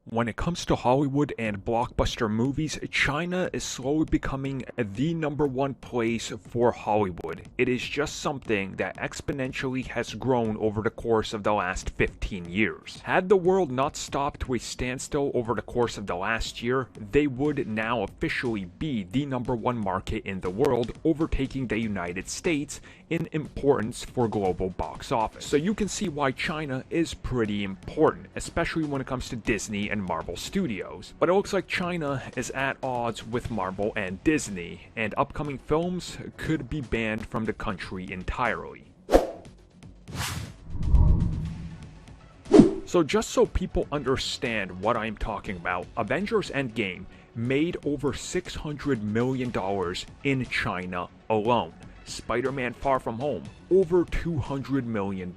When it comes to Hollywood and blockbuster movies, China is slowly becoming the number one place for Hollywood. It is just something that exponentially has grown over the course of the last 15 years. Had the world not stopped to a standstill over the course of the last year, they would now officially be the number one market in the world, overtaking the United States in importance for global box office. So you can see why China is pretty important, especially when it comes to Disney and Marvel Studios. But it looks like China is at odds with Marvel and Disney, and upcoming films could be banned from the country entirely. So just so people understand what I'm talking about, Avengers Endgame made over $600 million in China alone. Spider-Man Far From Home, over $200 million.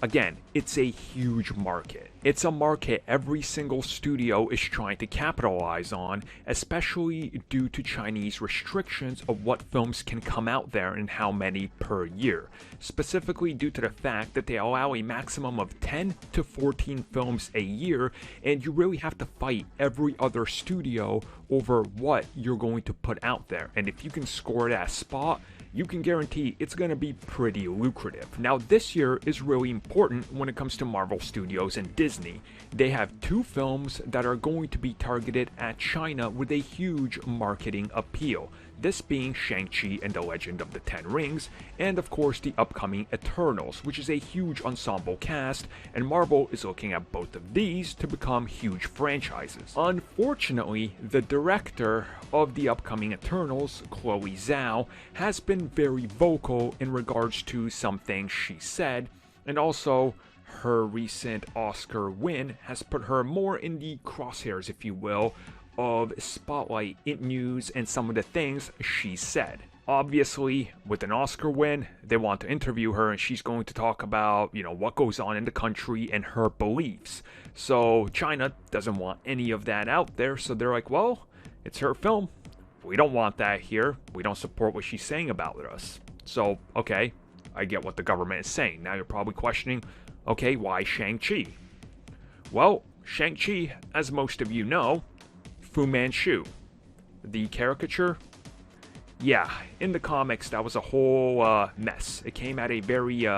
Again, it's a huge market. It's a market every single studio is trying to capitalize on, especially due to Chinese restrictions of what films can come out there and how many per year. Specifically due to the fact that they allow a maximum of 10 to 14 films a year, and you really have to fight every other studio over what you're going to put out there. And if you can score that spot, you can guarantee it's going to be pretty lucrative. Now, this year is really important when it comes to Marvel Studios and Disney. They have two films that are going to be targeted at China with a huge marketing appeal. This being Shang-Chi and the Legend of the Ten Rings, and of course the upcoming Eternals, which is a huge ensemble cast, and Marvel is looking at both of these to become huge franchises. Unfortunately, the director of the upcoming Eternals, Chloe Zhao, has been very vocal in regards to some things she said, and also her recent Oscar win has put her more in the crosshairs, if you will, of spotlight in news and some of the things she said. Obviously, with an Oscar win, they want to interview her and she's going to talk about, what goes on in the country and her beliefs. So China doesn't want any of that out there, so they're like, well, it's her film. We don't want that here. We don't support what she's saying about us. So, okay, I get what the government is saying. Now you're probably questioning, okay, why Shang-Chi? Well, Shang-Chi, as most of you know, Fu Manchu. The caricature? Yeah, in the comics, that was a whole mess. It came at a very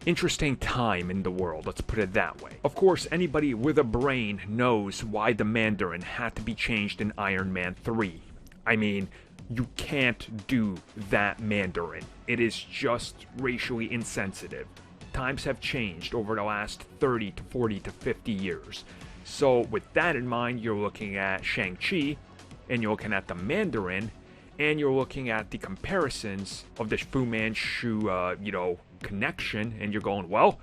interesting time in the world, let's put it that way. Of course, anybody with a brain knows why the Mandarin had to be changed in Iron Man 3. I mean, you can't do that Mandarin. It is just racially insensitive. Times have changed over the last 30 to 40 to 50 years. So with that in mind, you're looking at Shang-Chi, and you're looking at the Mandarin, and you're looking at the comparisons of the Fu Manchu, connection, and you're going, well,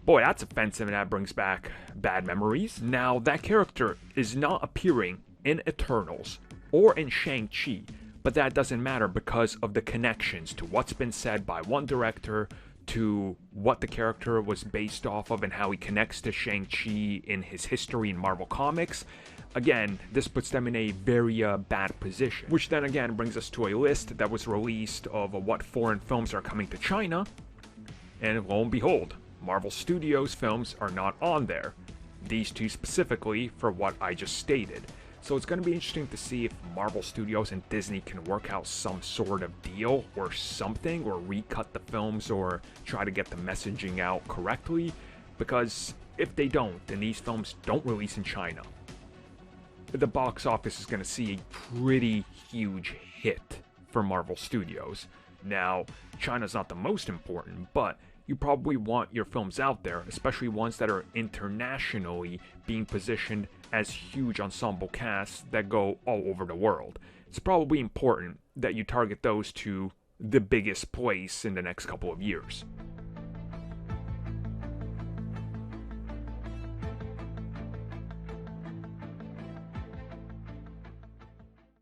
boy, that's offensive, and that brings back bad memories. Now, that character is not appearing in Eternals or in Shang-Chi, but that doesn't matter because of the connections to what's been said by one director, to what the character was based off of and how he connects to Shang-Chi in his history in Marvel Comics. Again, this puts them in a very bad position. Which then again brings us to a list that was released of what foreign films are coming to China. And lo and behold, Marvel Studios films are not on there. These two specifically for what I just stated. So it's going to be interesting to see if Marvel Studios and Disney can work out some sort of deal or something, or recut the films or try to get the messaging out correctly, because if they don't, then these films don't release in China, the box office is going to see a pretty huge hit for Marvel Studios. Now, China's not the most important, but you probably want your films out there, especially ones that are internationally being positioned as huge ensemble casts that go all over the world. It's probably important that you target those to the biggest place in the next couple of years.